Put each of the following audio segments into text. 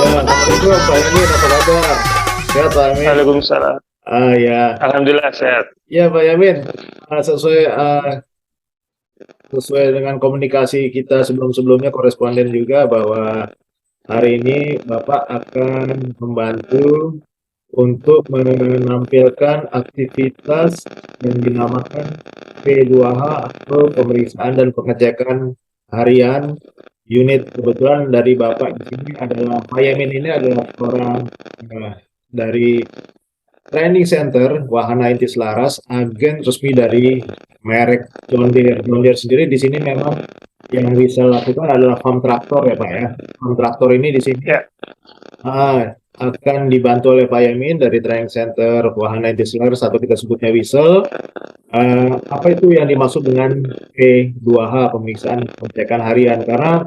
Ya, Assalamualaikum Pak Yamin, apa kabar? Sehat Pak Yamin? Waalaikumsalam. Ya, Alhamdulillah sehat. ya Pak Yamin, sesuai dengan komunikasi kita sebelum-sebelumnya koresponden juga bahwa hari ini Bapak akan membantu untuk menampilkan aktivitas yang dinamakan P2H atau pemeriksaan dan pengecekan harian unit. Kebetulan dari Bapak di sini adalah Pak Yamin, ini adalah orang dari Training Center Wahana Inti Selaras, agen resmi dari merek John Deere. John Deere sendiri di sini memang yang bisa lakukan adalah farm traktor ya Pak ya. Farm traktor ini di sini Ya, akan dibantu oleh Pak Yamin dari Training Center Wahana Inti Selaras atau kita sebutnya Wisel. Apa itu yang dimaksud dengan P2H, pemeriksaan pengecekan harian? Karena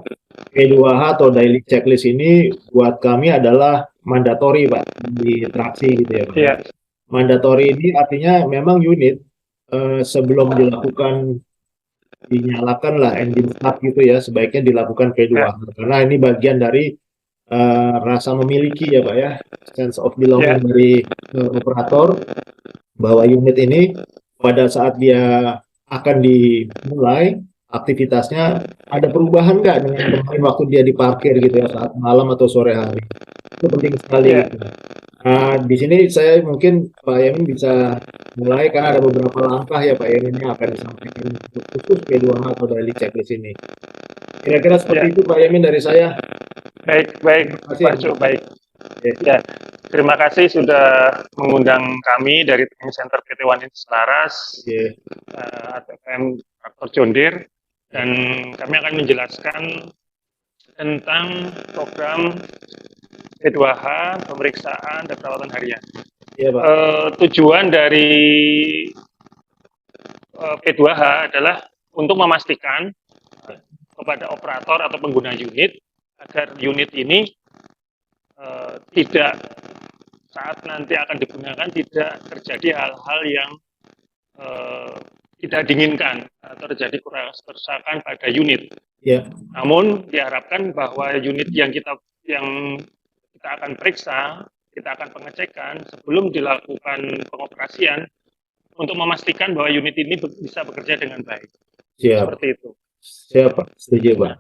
P2H atau daily checklist ini buat kami adalah mandatori Pak di traksi gitu ya Pak ya. ya, Mandatori ini artinya memang unit sebelum dinyalakan lah engine start gitu ya, sebaiknya dilakukan ya, P2H karena ini bagian dari rasa memiliki ya Pak ya, sense of belonging ya, dari operator, bahwa unit ini pada saat dia akan dimulai aktivitasnya ada perubahan nggak dengan kemarin waktu dia diparkir gitu ya saat malam atau sore hari. Itu penting sekali ya, gitu. Nah, di sini saya mungkin Pak Yamin bisa mulai karena ada beberapa langkah ya Pak Yamin yang akan disampaikan untuk khusus P2H atau daily checklist ini. Kira-kira ya. seperti itu Pak Yamin dari saya. Baik, baik, Terima kasih. Pak Cuk, baik. Ya, Ya, terima kasih sudah mengundang kami dari Training Center PT Wanita Selaras ya, atau PM Traktor John Deere, dan kami akan menjelaskan tentang program P2H, pemeriksaan dan perawatan harian. ya Pak. Tujuan dari P2H adalah untuk memastikan kepada operator atau pengguna unit agar unit ini tidak saat nanti akan digunakan tidak terjadi hal-hal yang tidak diinginkan atau terjadi kerusakan pada unit. Ya, Namun diharapkan bahwa unit yang kita akan periksa, kita akan pengecekan sebelum dilakukan pengoperasian untuk memastikan bahwa unit ini bisa bekerja dengan baik. siap. Seperti itu. Siap Pak, setuju Pak.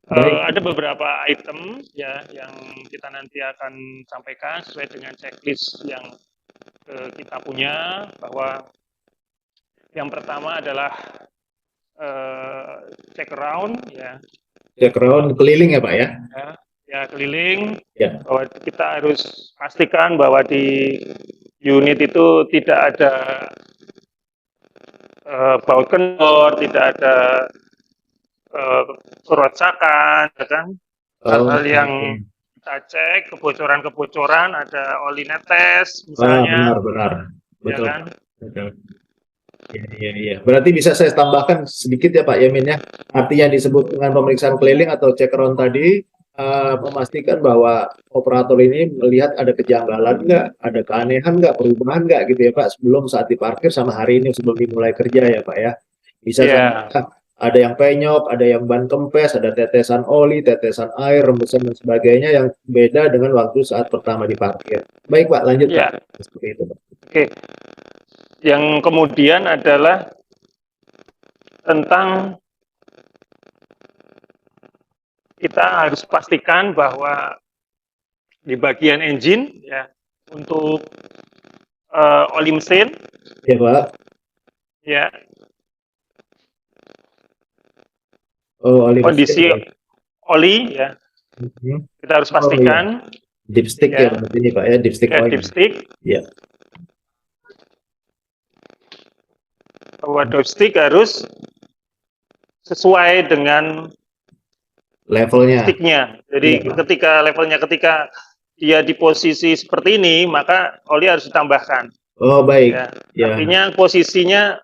Baik. Ada beberapa item ya yang kita nanti akan sampaikan sesuai dengan checklist yang kita punya, bahwa yang pertama adalah check around ya. Check round keliling ya Pak ya. Ya, keliling. Ya. Bahwa kita harus pastikan bahwa di unit itu tidak ada baut kendor, tidak ada kerusakan, ya kan? Hal-hal yang kita cek, kebocoran-kebocoran, ada oli netes misalnya, benar. ya Betul. kan? Betul. Iya. Berarti bisa saya tambahkan sedikit ya Pak Yamin ya. Artinya disebut dengan pemeriksaan keliling atau check around tadi, memastikan bahwa operator ini melihat ada kejanggalan nggak, ada keanehan nggak, perubahan nggak gitu ya Pak, sebelum saat diparkir sama hari ini sebelum dimulai kerja ya Pak ya. Bisa Ya, saja ada yang penyok, ada yang ban kempes, ada tetesan oli, tetesan air, rembusan dan sebagainya yang beda dengan waktu saat pertama diparkir. Baik Pak, lanjut ya. Pak. Seperti itu Pak. Oke. Yang kemudian adalah tentang kita harus pastikan bahwa di bagian engine ya, untuk oli mesin Ya Pak. ya, Oh, oli kondisi mesin. oli ya, kita harus pastikan Dipstick ya berarti ini Pak ya, dipstick ya, oil. dipstick. Ya. Bahwa dipstick harus sesuai dengan Levelnya. sticknya. Jadi Iya, ketika dia di posisi seperti ini, maka oli harus ditambahkan. oh baik. Ya. Artinya posisinya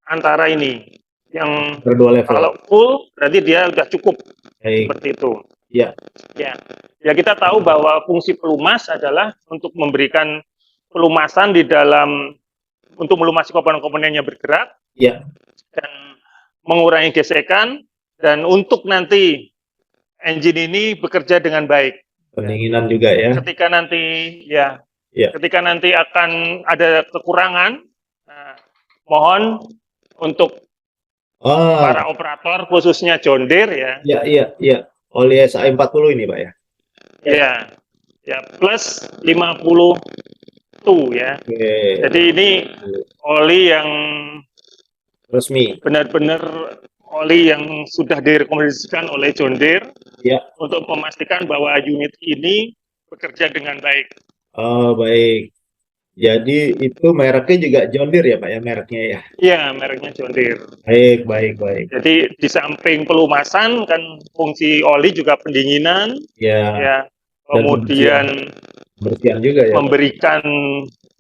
antara ini. Yang Berdua level. kalau full berarti dia sudah cukup. Baik. Seperti itu. Ya. Ya, kita tahu bahwa fungsi pelumas adalah untuk memberikan pelumasan di dalam, untuk melumasi komponen-komponennya bergerak. Ya. Dan mengurangi gesekan Dan untuk nanti engine ini bekerja dengan baik. Pendinginan juga ya. Ketika nanti Ya. ketika nanti akan ada kekurangan, nah, mohon untuk para operator khususnya John Deere ya. Iya. Oli SAE 40 ini, Pak ya. Ya, plus 50 tuh ya. Oke. Jadi ini oli yang Resmi. benar-benar oli yang sudah direkomendasikan oleh John Deere Ya. untuk memastikan bahwa unit ini bekerja dengan baik. Oh, baik. Jadi itu mereknya juga John Deere ya, Pak ya, mereknya ya. Iya, mereknya John Deere. Baik. Jadi di samping pelumasan kan fungsi oli juga pendinginan, Ya. Dan kemudian bersihan juga ya, memberikan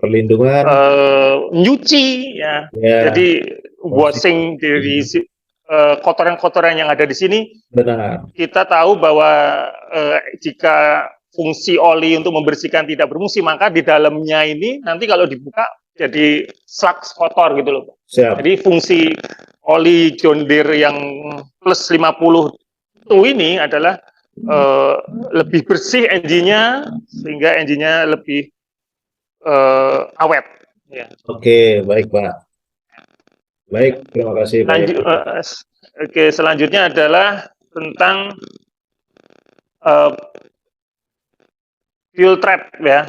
perlindungan. nyuci ya. Jadi washing dari kotoran-kotoran yang ada di sini. Benar. Kita tahu bahwa jika fungsi oli untuk membersihkan tidak berfungsi, maka di dalamnya ini nanti kalau dibuka jadi slugs kotor gitu loh. Siap. Jadi fungsi oli John Deere yang plus 50 tuh ini adalah lebih bersih engine-nya sehingga engine-nya lebih awet. Ya. Oke, baik Pak. Baik, terima kasih Pak. Selanjutnya adalah tentang fuel trap ya.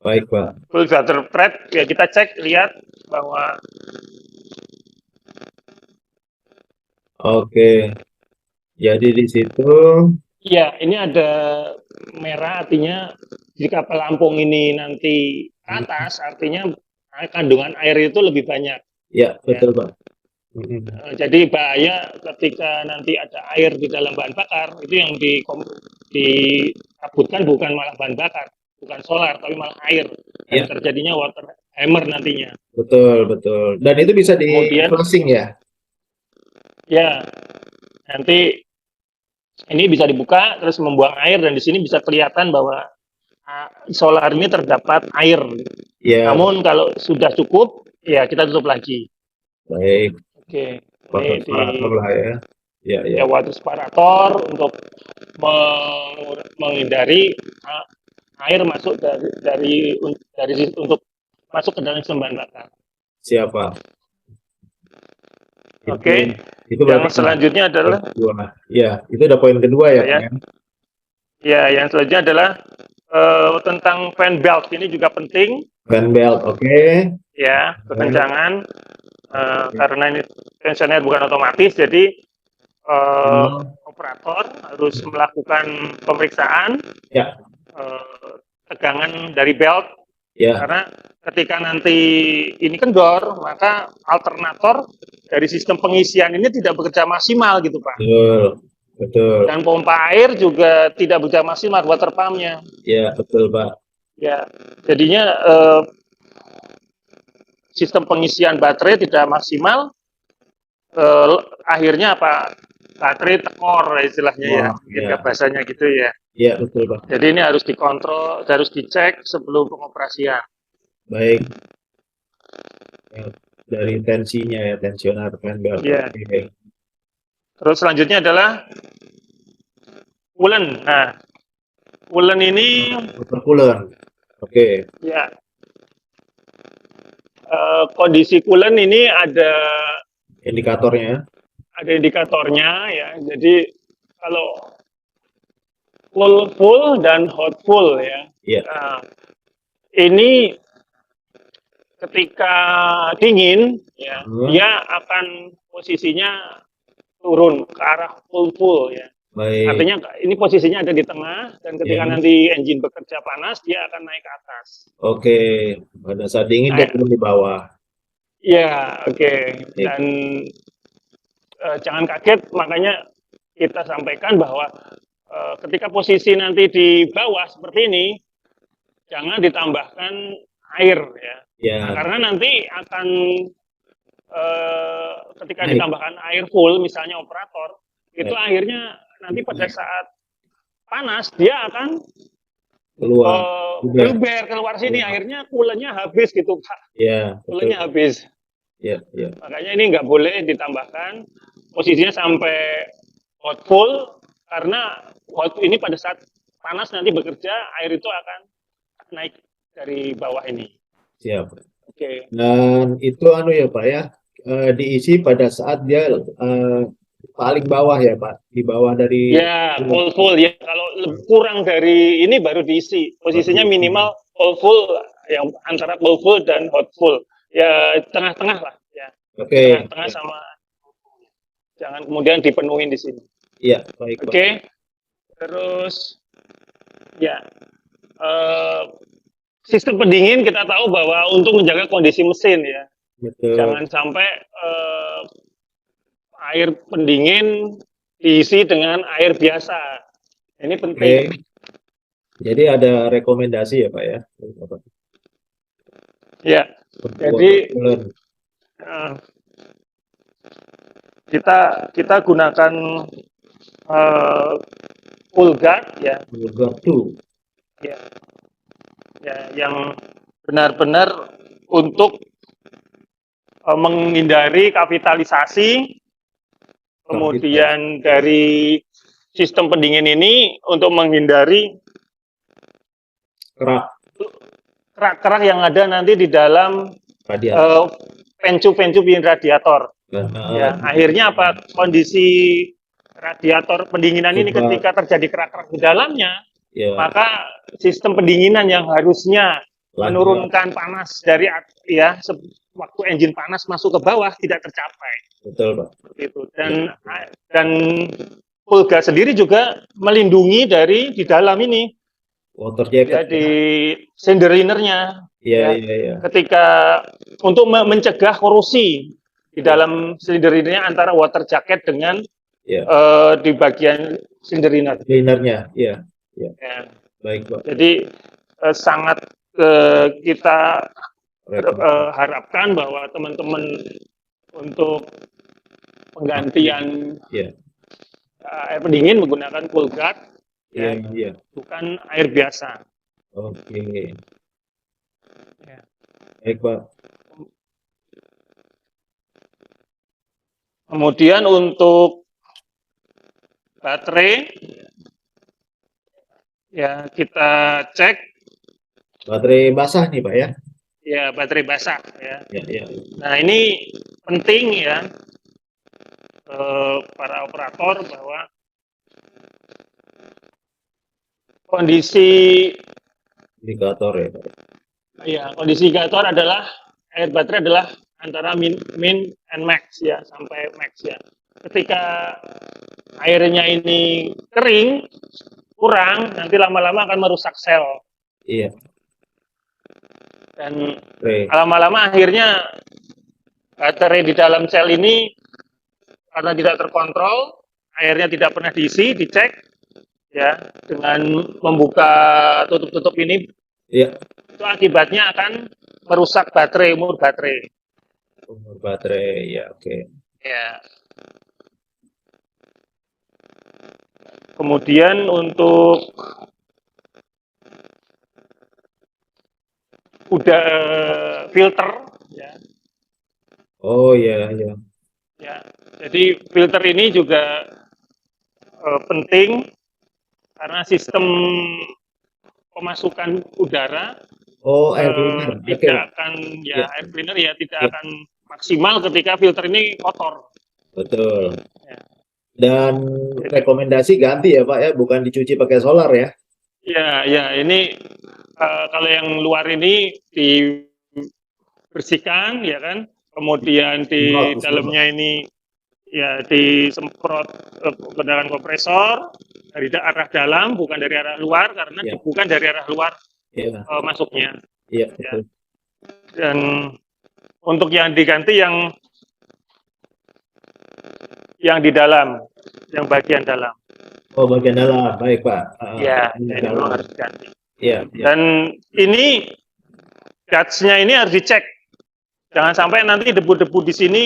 Baik Pak. Fuel filter trap ya, kita cek lihat bahwa oke. Jadi di situ ya, ini ada merah, artinya jika pelampung ini nanti ke atas, artinya kandungan air itu lebih banyak. Ya, betul Pak. Jadi bahaya ketika nanti ada air di dalam bahan bakar, itu yang ditakutkan bukan malah bahan bakar, bukan solar, tapi malah air. Dan terjadinya water hammer nantinya. Betul. Dan itu bisa di closing ya? Ya, nanti ini bisa dibuka, terus membuang air, dan di sini bisa kelihatan bahwa solar ini terdapat air. Ya. Namun kalau sudah cukup, ya kita tutup lagi. Baik. Oke. Water separator lah ya. Ya, water separator untuk menghindari air masuk dari untuk masuk ke dalam sistem bahan bakar. Siapa? Oke. Itu yang selanjutnya adalah itu udah poin kedua ya, Pak. Ya, yang selanjutnya adalah tentang fan belt, ini juga penting. Fan belt, oke. Ya, kekencangan. Karena ini tensioner bukan otomatis, jadi operator harus melakukan pemeriksaan tegangan dari belt. Karena ketika nanti ini kendor, maka alternator dari sistem pengisian ini tidak bekerja maksimal gitu Pak. Betul. Dan pompa air juga tidak bekerja maksimal, water pump-nya. Ya, betul Pak. Ya, jadinya sistem pengisian baterai tidak maksimal, akhirnya apa? Baterai tekor istilahnya bahasanya gitu ya. Iya, betul Pak. Jadi ini harus dikontrol, harus dicek sebelum pengoperasian. Baik. Dari tensinya ya, tensioner fan belt. Iya. Terus selanjutnya adalah coolant. Nah, coolant ini coolant. Oke. Ya. Kondisi coolant ini ada indikatornya. Ada indikatornya ya. Jadi kalau full dan hot full ya. Iya. Nah, ini ketika dingin ya, dia akan posisinya turun ke arah full ya. Baik. Artinya ini posisinya ada di tengah, dan ketika nanti engine bekerja panas, dia akan naik ke atas. Oke, pada saat dingin dia turun di bawah. Iya, oke. Dan jangan kaget, makanya kita sampaikan bahwa ketika posisi nanti di bawah seperti ini, jangan ditambahkan air ya. Nah, karena nanti akan ketika ditambahkan air full, misalnya operator, itu akhirnya nanti pada saat panas dia akan keluar sini, akhirnya coolant-nya habis gitu Pak. Iya. Coolant-nya habis. Iya. Makanya ini nggak boleh ditambahkan. posisinya sampai hot full, karena hot ini pada saat panas nanti bekerja, air itu akan naik dari bawah ini. Siap. Oke. Dan itu anu ya Pak ya, diisi pada saat dia paling bawah ya Pak, di bawah dari Ya, full ya. Kalau kurang dari ini baru diisi. Posisinya minimal full yang antara full dan hot full. Ya, tengah-tengah lah ya. Oke. Tengah-tengah sama, jangan kemudian dipenuhin di sini. Iya, baik Pak. Oke. Terus ya, sistem pendingin kita tahu bahwa untuk menjaga kondisi mesin ya, Betul. jangan sampai air pendingin diisi dengan air biasa. Ini penting. Oke. Jadi ada rekomendasi ya Pak ya. Ya, Untuk jadi water cooler. kita gunakan full guard ya, Juga tuh. ya, yang benar-benar untuk menghindari kapitalisasi. Kemudian dari sistem pendingin ini untuk menghindari kerak-kerak yang ada nanti di dalam pencu-pencu radiator. Ya, akhirnya apa? Kondisi radiator pendinginan ini ketika terjadi kerak-kerak di dalamnya, maka sistem pendinginan yang harusnya menurunkan panas dari ya waktu engine panas masuk ke bawah tidak tercapai. Betul Pak. Gitu. Dan full gas sendiri juga melindungi dari di dalam ini. Water jacket. Jadi cylinder linernya. Iya. Ketika untuk mencegah korosi di dalam cylinder linernya antara water jacket dengan di bagian cylinder liner. Linernya, iya. Baik Pak. Jadi sangat kita harapkan bahwa teman-teman untuk penggantian air pendingin menggunakan full guard. Bukan air biasa. Oke. Baik Pak. Kemudian untuk baterai, ya kita cek. Baterai basah nih Pak ya? Ya, baterai basah ya. Ya. Nah ini penting ya, para operator bahwa kondisi indikator ya Pak. Ya, kondisi indikator adalah air baterai adalah antara min and max ya, sampai max ya. Ketika airnya ini kering, kurang, nanti lama-lama akan merusak sel. Iya. Dan lama-lama akhirnya baterai di dalam sel ini karena tidak terkontrol, airnya tidak pernah diisi, dicek ya, dengan membuka tutup-tutup ini, itu akibatnya akan merusak baterai, umur baterai. Ya, oke. Ya. Kemudian untuk udah filter ya. Oh iya. Ya, jadi filter ini juga penting karena sistem pemasukan udara air cleaner tidak akan air cleaner ya tidak akan maksimal ketika filter ini kotor. Betul. Ya. Dan rekomendasi ganti ya Pak ya, bukan dicuci pakai solar ya? Ya ini kalau yang luar ini dibersihkan ya kan, kemudian di dalamnya ini ya disemprot menggunakan kompresor dari arah dalam, bukan dari arah luar, karena bukan dari arah luar masuknya. Iya. Ya. Dan untuk yang diganti yang di dalam, yang bagian dalam. Oh, bagian dalam, baik Pak. Ya, ini memang harus diganti. Iya. Dan ini guts-nya ini harus dicek. Jangan sampai nanti debu-debu di sini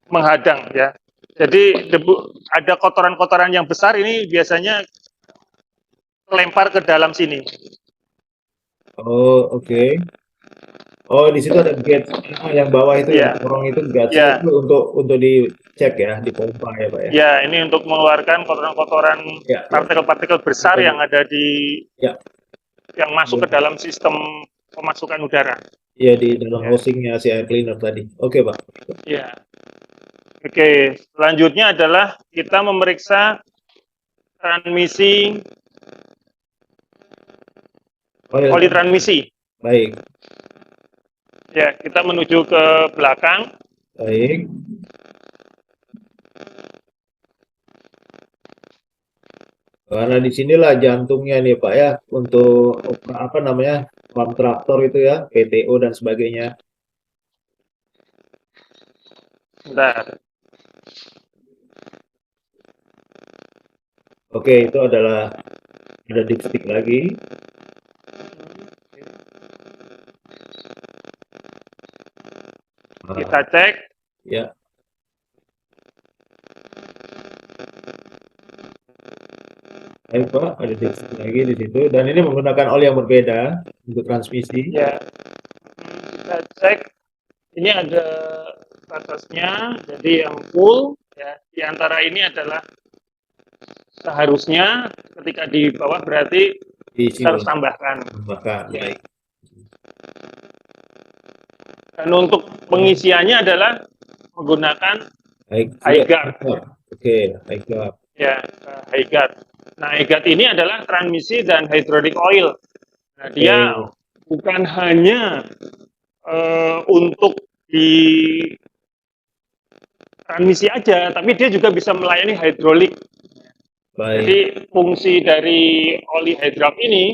menghadang ya. Jadi ada kotoran-kotoran yang besar ini biasanya kelempar ke dalam sini. Oh, oke. Oh, di situ ada gauge yang bawah itu yang Ya, korong itu gauge-nya itu ya, untuk dicek ya, dipompa ya Pak ya. ya. Ini untuk mengeluarkan kotoran-kotoran Ya, ya, partikel-partikel besar yang ada di ya, yang masuk ke dalam sistem pemasukan udara. ya di dalam Ya, housingnya si air cleaner tadi. Oke Pak. ya. Oke, selanjutnya adalah kita memeriksa transmisi Oil, oli transmisi. baik, Ya, kita menuju ke belakang. baik. Karena di sinilah jantungnya nih Pak ya untuk apa namanya pump traktor itu ya, PTO dan sebagainya. Bentar. Oke, itu adalah ada dipstick lagi. Kita Ah, cek. ya, baik Pak, ada dipstick lagi di situ dan ini menggunakan oli yang berbeda untuk transmisi. Ya, kita cek. Ini ada batasnya. Jadi yang full ya. Di antara ini adalah seharusnya ketika di bawah berarti Diisi kita harus ulang, tambahkan. tambahkan, Ya. baik. Dan untuk pengisiannya adalah menggunakan Baik, high fluid. guard. Oke, baik Pak. Ya, high guard. Nah, high guard ini adalah transmisi dan hydraulic oil. Nah, dia Oke, bukan hanya untuk di transmisi aja, tapi dia juga bisa melayani hidrolik. baik. Jadi fungsi dari oli hydrolik ini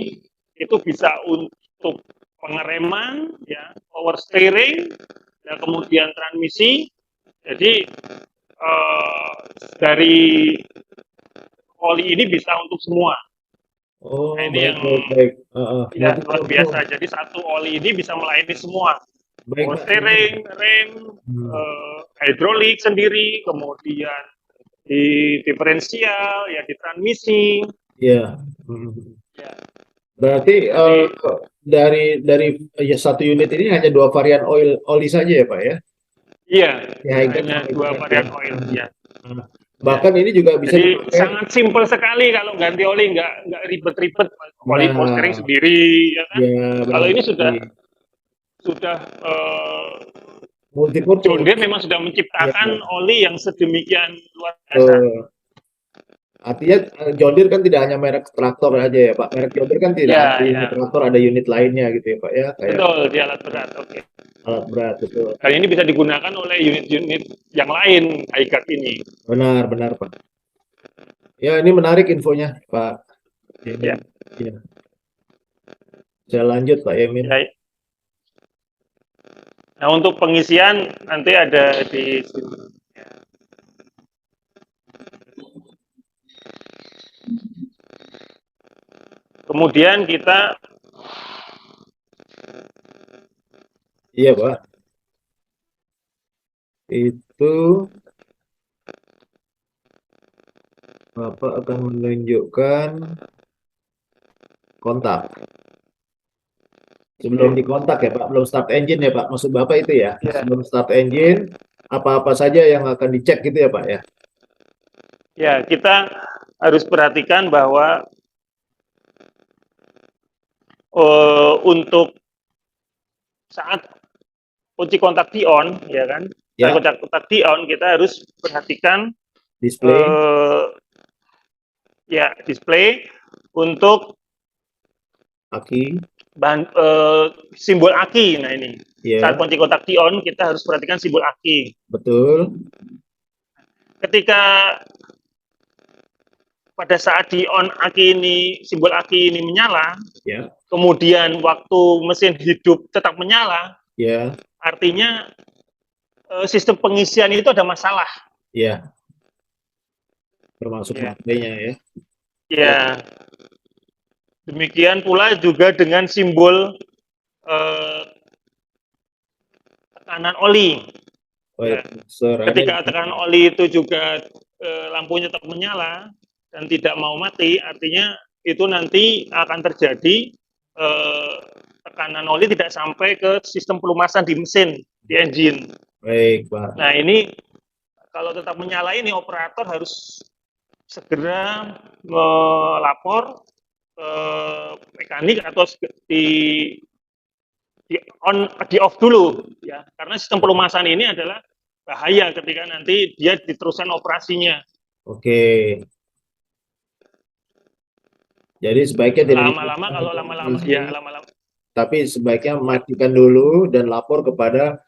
itu bisa untuk pengereman, ya, power steering, ya, kemudian transmisi. Jadi dari oli ini bisa untuk semua. Nah, Oh, ini baik, yang baik, baik. ya Berarti luar biasa. Jadi satu oli ini bisa melayani semua. baik Power Pak. steering, rem, Hmm, hidrolik sendiri, kemudian di diferensial, ya di transmisi. ya. Hmm. Ya, Berarti jadi dari ya, satu unit ini hanya dua varian oli saja ya Pak ya? iya, Ya, high guard hanya sama itu dua tadi ya. varian oil. Ya, Nah, ya. bahkan ini juga bisa Jadi dipakai. sangat simpel sekali kalau ganti oli, nggak ribet-ribet. Oli power steering Nah, sendiri, ya kan? ya Kalau benar ini sekali. sudah John Multipurpose. Deere memang sudah Ya, menciptakan oli yang sedemikian luar biasa. betul. Artinya John Deere kan tidak hanya merek traktor aja ya Pak. Merek John Deere kan tidak hanya Ya, unit ya, traktor, ada unit lainnya gitu ya Pak ya, kayak betul, di alat berat. Oke. alat berat betul. Dan ini bisa digunakan oleh unit-unit yang lain, iGuard ini. Benar, benar Pak. Ya, ini menarik infonya Pak Yamin. Ya, Ya. Saya lanjut Pak Yamin. ya. Nah, untuk pengisian nanti ada di sini. Kemudian kita Iya Pak. Itu Bapak akan menunjukkan kontak. Sebelum dikontak ya Pak, belum start engine ya Pak. Maksud Bapak itu ya. ya, Sebelum start engine, apa-apa saja yang akan dicek gitu ya Pak ya. ya kita harus perhatikan bahwa untuk saat kunci kontak di on, ya kan? Saat Ya, kunci kontak di on, kita harus perhatikan display, ya display untuk aki, simbol aki. Nah ini saat ya, kunci kontak di on, kita harus perhatikan simbol aki. betul. Ketika pada saat di on aki ini, simbol aki ini menyala, Ya, kemudian waktu mesin hidup tetap menyala, ya, artinya sistem pengisian itu ada masalah. ya. Termasuk Ya, baterainya ya. ya. Demikian pula juga dengan simbol tekanan oli. Oh ya, Ya. sir, ada di Ketika tekanan oli itu juga lampunya tetap menyala dan tidak mau mati, artinya itu nanti akan terjadi tekanan oli tidak sampai ke sistem pelumasan di mesin, di engine. Baik, Pak. Nah, ini kalau tetap menyala ini operator harus segera melapor ke mekanik atau di off dulu ya, karena sistem pelumasan ini adalah bahaya ketika nanti dia diteruskan operasinya. Oke. Jadi sebaiknya tidak Lama-lama kalau lama-lama ya lama-lama. Tapi sebaiknya matikan dulu dan lapor kepada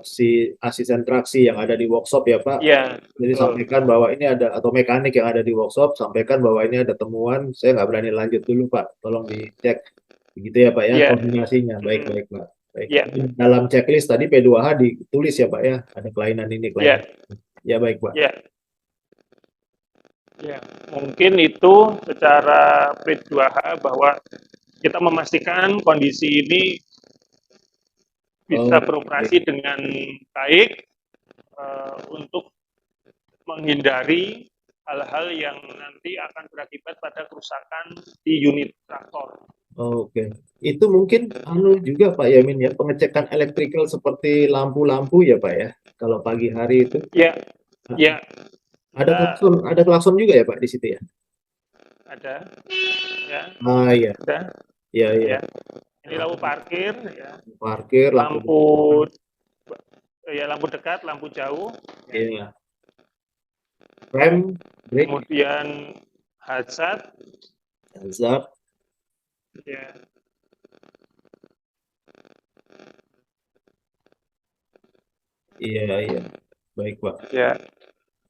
si asisten traksi yang ada di workshop ya Pak. Ya, Jadi sampaikan bahwa ini ada, atau mekanik yang ada di workshop, sampaikan bahwa ini ada temuan, saya nggak berani lanjut dulu Pak, tolong dicek. Begitu ya Pak ya, ya. koordinasinya. Baik-baik Pak. Baik. Ya. Dalam checklist tadi P2H ditulis ya Pak ya, ada kelainan ini, kelainan. Ya baik Pak. Ya. Ya, mungkin itu secara P2H bahwa kita memastikan kondisi ini bisa beroperasi dengan baik untuk menghindari hal-hal yang nanti akan berakibat pada kerusakan di unit traktor. Oke, itu mungkin juga Pak Yamin ya, pengecekan elektrikal seperti lampu-lampu ya Pak ya, kalau pagi hari itu. Ya, ya. Ada klakson juga ya Pak di situ ya? Ada, ya. Ah iya. Ada. Iya, iya. Ya. Ini lampu parkir, ya. Parkir, lampu dekat, lampu jauh. Iya. Rem, brake. Kemudian hazard. Hazard. Ya. Iya, iya. Baik Pak. Ya.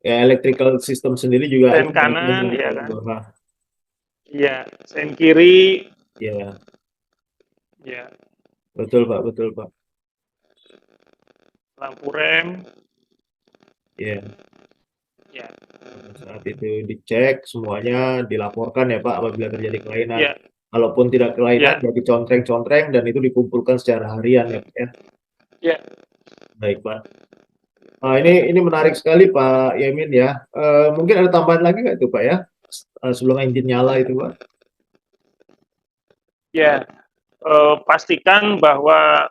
Ya, electrical system sendiri juga. Sen kanan, ya kan? Iya, sen kiri. Iya. Ya. Betul Pak, betul Pak. Lampu rem. Iya. Ya. Saat itu dicek, semuanya dilaporkan ya Pak apabila terjadi kelainan. Ya. Kalaupun tidak kelainan, jadi contreng-contreng dan itu dikumpulkan secara harian ya Pak ya. Ya. Baik Pak. Nah, ini menarik sekali Pak Yamin ya. Mungkin ada tambahan lagi nggak itu Pak ya? Sebelum engine nyala itu Pak? Ya, pastikan bahwa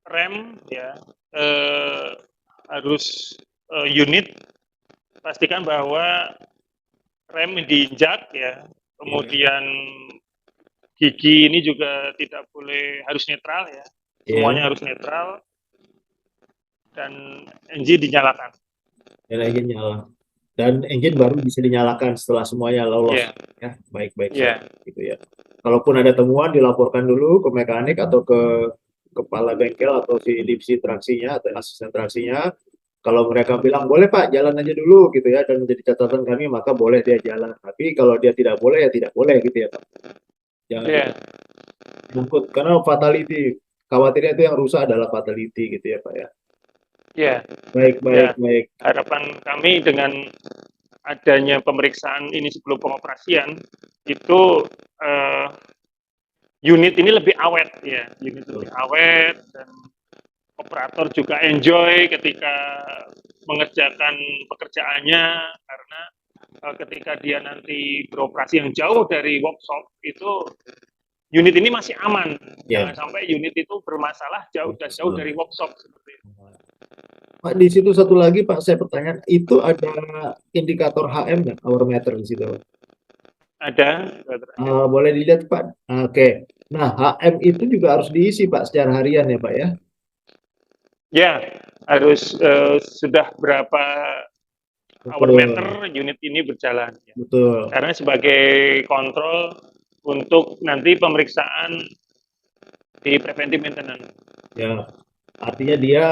rem ya harus unit, pastikan bahwa rem diinjak ya, kemudian gigi ini juga tidak boleh, harus netral ya, semuanya harus netral, dan engine dinyalakan. Dan engine nyala. Dan engine baru bisa dinyalakan setelah semuanya lolos. Ya, baik-baik gitu ya. Kalaupun ada temuan dilaporkan dulu ke mekanik atau ke kepala bengkel atau si divisi traksinya atau asisten traksinya. Kalau mereka bilang boleh Pak jalan aja dulu gitu ya dan menjadi catatan kami, maka boleh dia jalan. Tapi kalau dia tidak boleh ya tidak boleh gitu ya Pak. Jangan nyangkut karena fatality. Khawatirnya itu yang rusak adalah fatality gitu ya Pak ya. Ya. Baik. Harapan kami dengan adanya pemeriksaan ini sebelum pengoperasian itu unit ini lebih awet ya, unit lebih awet dan operator juga enjoy ketika mengerjakan pekerjaannya, karena ketika dia nanti beroperasi yang jauh dari workshop itu unit ini masih aman. Jangan sampai unit itu bermasalah jauh dari workshop seperti itu. Pak, di situ satu lagi Pak, saya pertanyaan, itu ada indikator HM nggak, hour meter di situ? Ada. Boleh dilihat Pak. Oke. Nah, HM itu juga harus diisi Pak secara harian ya Pak ya? Ya, harus sudah berapa hour meter unit ini berjalan. Betul. Karena sebagai kontrol untuk nanti pemeriksaan di preventive maintenance. Ya, artinya dia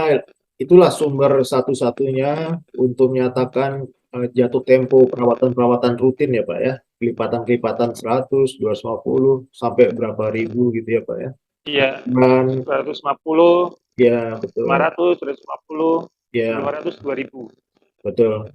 itulah sumber satu-satunya untuk menyatakan jatuh tempo perawatan-perawatan rutin ya Pak ya. Kelipatan-kelipatan 100, 250, sampai berapa ribu gitu ya Pak ya. Iya, 150, ya betul. 500, 150, ya. 500, 2000. Betul.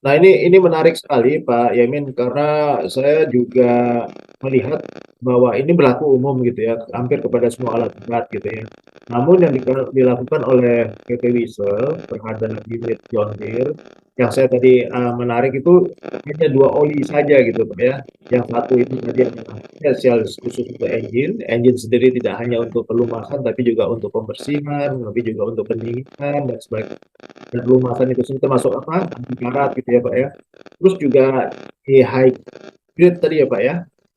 Nah, ini menarik sekali Pak Yamin karena saya juga melihat bahwa ini berlaku umum gitu ya, hampir kepada semua alat berat gitu ya. Namun yang dilakukan oleh PT Wisel terhadap unit John Deere yang saya tadi menarik itu hanya 2 oli saja gitu Pak ya. Yang satu itu tadi adalah spesial khusus untuk engine. Engine sendiri tidak hanya untuk pelumasan tapi juga untuk pembersihan, tapi juga untuk pendinginan dan sebagainya, dan pelumasan itu sendiri termasuk apa, anti karat gitu ya Pak ya. Terus juga di high grade tadi ya Pak ya,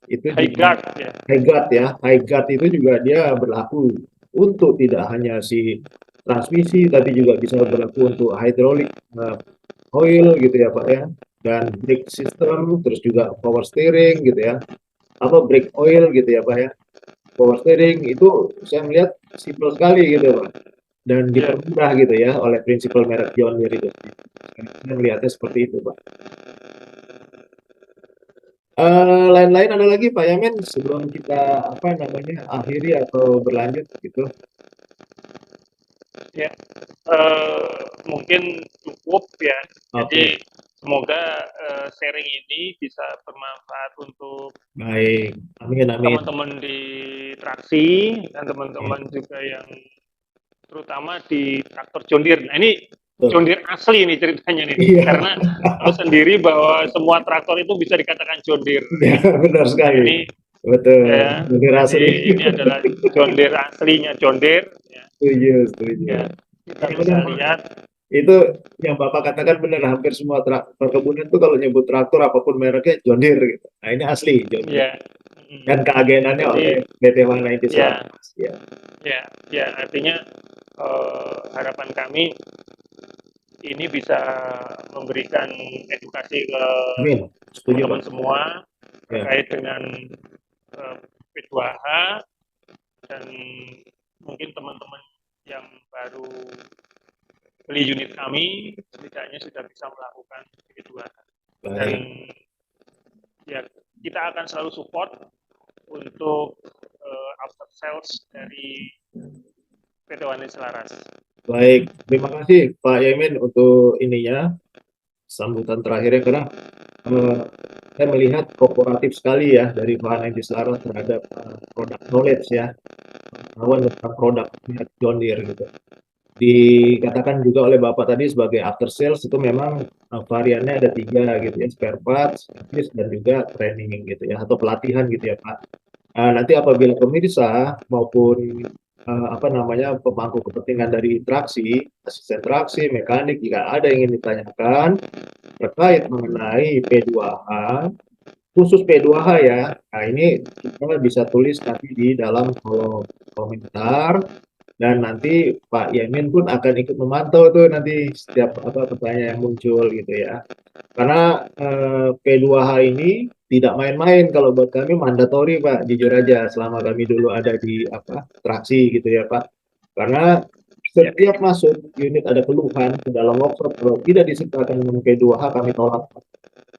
itu High juga guard ya. high guard ya. High guard itu juga dia berlaku untuk tidak hanya si transmisi tapi juga bisa berlaku untuk hydraulic oil gitu ya Pak ya, dan brake system, terus juga power steering gitu ya, apa brake oil gitu ya Pak ya. Power steering itu saya melihat simpel sekali gitu Pak, dan Ya. dipermudah gitu ya oleh prinsipal merek John Deere itu. Saya melihatnya seperti itu, Pak. Lain-lain ada lagi Pak Yamin sebelum kita apa namanya akhiri atau berlanjut gitu. Ya, mungkin cukup ya. Oke, Jadi semoga sharing ini bisa bermanfaat untuk baik. Amin, amin. teman-teman di traksi dan Ya, teman-teman juga yang terutama di traktor John Deere. Nah, ini betul. John Deere asli nih ceritanya nih, Iya, karena tahu sendiri bahwa semua traktor itu bisa dikatakan John Deere iya ya. benar Nah, sekali. ini Betul. ya, Benar jadi asli. ini adalah John Deere aslinya John Deere ya. Setuju, setuju. Ya, kita Iya bisa benar Pak. lihat Itu yang Bapak katakan benar, hampir semua perkebunan tuh kalau nyebut traktor apapun mereknya John Deere gitu. Nah, ini asli John Deere. ya. Dan keagenannya Jadi oleh PT Warna Inti ya, Selatan. Ya. ya artinya harapan kami ini bisa memberikan edukasi ke Amin. Setuju Pak. teman-teman semua Ya. terkait dengan P2H, dan mungkin teman-teman yang baru beli unit kami setidaknya sudah bisa melakukan P2H. Dan Baik. ya kita akan selalu support untuk after sales dari PT Wanita Selaras. Baik. Terima kasih Pak Yamin untuk ininya sambutan terakhirnya karena eh, saya melihat kooperatif sekali ya dari Warna Inti Selatan terhadap produk knowledge ya, pengetahuan tentang produk John Deere gitu. Dikatakan juga oleh Bapak tadi sebagai after sales itu memang variannya ada 3 gitu ya, spare parts, service, dan juga training gitu ya, atau pelatihan gitu ya Pak. Nanti apabila pemirsa maupun apa namanya pemangku kepentingan dari traksi, asisten traksi, mekanik, jika ada yang ingin ditanyakan terkait mengenai P2H, khusus P2H ya, nah ini kita bisa tulis nanti di dalam kolom komentar, dan nanti Pak Yamin pun akan ikut memantau tuh nanti setiap apa pertanyaan yang muncul gitu ya. Karena P2H ini tidak main-main, kalau buat kami mandatori Pak, jujur aja selama kami dulu ada di apa traksi gitu ya Pak. Karena Ya, setiap masuk unit ada keluhan ke dalam workshop kalau tidak disertakan dengan P2H kami tolak.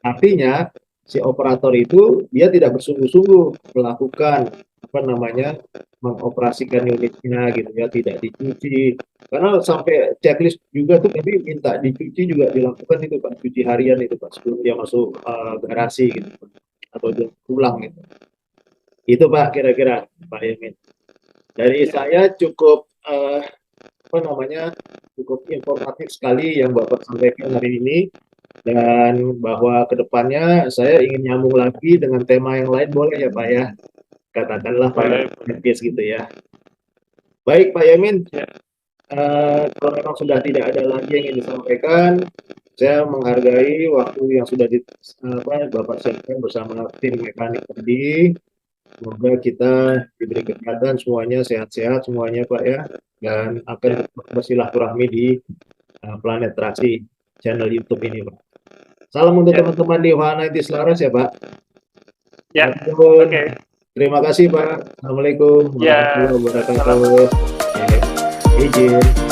Artinya si operator itu dia tidak bersungguh-sungguh melakukan apa namanya mengoperasikan unitnya gitu ya, tidak dicuci, karena sampai checklist juga tuh tadi minta dicuci juga dilakukan itu Pak, cuci harian itu Pak sebelum dia masuk garasi gitu atau dia pulang gitu. Itu Pak kira-kira Pak Yamin. Dari ya, saya cukup apa namanya cukup informatif sekali yang Bapak sampaikan hari ini, dan bahwa kedepannya saya ingin nyambung lagi dengan tema yang lain boleh ya Pak ya, katakanlah pada boleh. case gitu ya. Baik Pak Yamin, Ya, kalau memang sudah tidak ada lagi yang ingin disampaikan, saya menghargai waktu yang sudah apa, Bapak siapkan bersama tim mekanik tadi. Semoga kita diberi kesehatan semuanya, sehat-sehat semuanya Pak ya, dan akan ya, bersilaturahmi di Planet Traksi channel YouTube ini Pak. Salam untuk ya, teman-teman di Wahana Inti Selaras ya Pak. ya. Matur. Oke. Terima kasih Pak. Assalamualaikum Ya, warahmatullahi wabarakatuh. salam. Oke, izin.